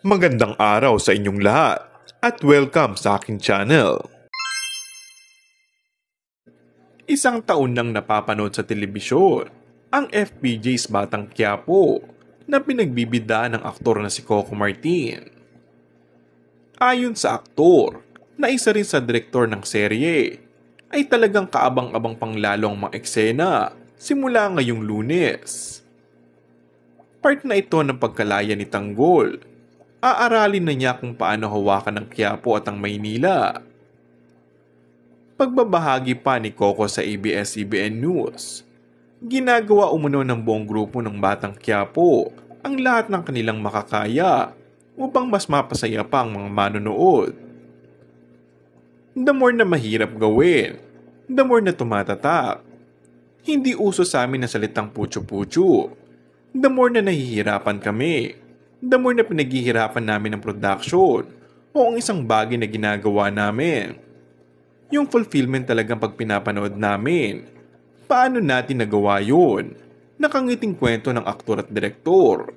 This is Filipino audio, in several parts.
Magandang araw sa inyong lahat at welcome sa aking channel. Isang taon nang napapanood sa telebisyon ang FPJ's Batang Quiapo na pinagbibidaan ng aktor na si Coco Martin. Ayon sa aktor na isa rin sa direktor ng serye, ay talagang kaabang-abang pang lalo ang mga eksena simula ngayong Lunes. Part na ito ng pagkalaya ni Tanggol. Aaralin na niya kung paano hawakan ng Quiapo at ang Maynila. Pagbabahagi pa ni Coco sa ABS-CBN News, ginagawa umano ng buong grupo ng Batang Quiapo ang lahat ng kanilang makakaya upang mas mapasaya pa ang mga manonood. The more na mahirap gawin, the more na tumatatak. Hindi uso sa amin na salitang putyo-putyo. The more na nahihirapan kami, the more na pinaghihirapan namin ang production o ang isang bagay na ginagawa namin. Yung fulfillment talagang pag pinapanood namin. Paano natin nagawa yun? Nakangiting kwento ng aktor at direktor.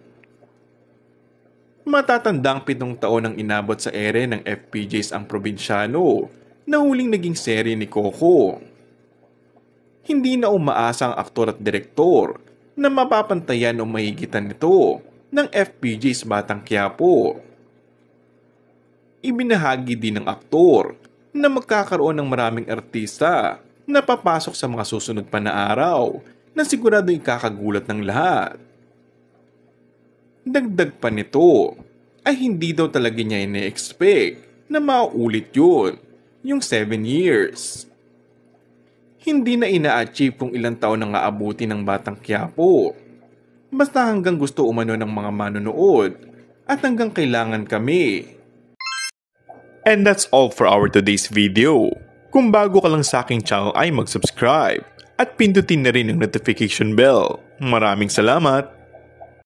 Matatandang 7 taon ang inabot sa ere ng FPJ's Ang Probinsyano na huling naging serye ni Coco. Hindi na umaasa ang aktor at direktor na mapapantayan o mahigitan nito ng FPJ's Batang Quiapo. Ibinahagi din ng aktor na magkakaroon ng maraming artista na papasok sa mga susunod pa na araw na sigurado ikakagulat ng lahat. Dagdag pa nito ay hindi daw talaga niya ine-expect na mauulit yun, yung 7 years. Hindi na ina-achieve kung ilang taon na aabuti ng Batang Quiapo. Basta hanggang gusto umano ng mga manonood at hanggang kailangan kami. And that's all for our today's video. Kung bago ka lang sa aking channel ay mag-subscribe at pindutin na rin ang notification bell. Maraming salamat!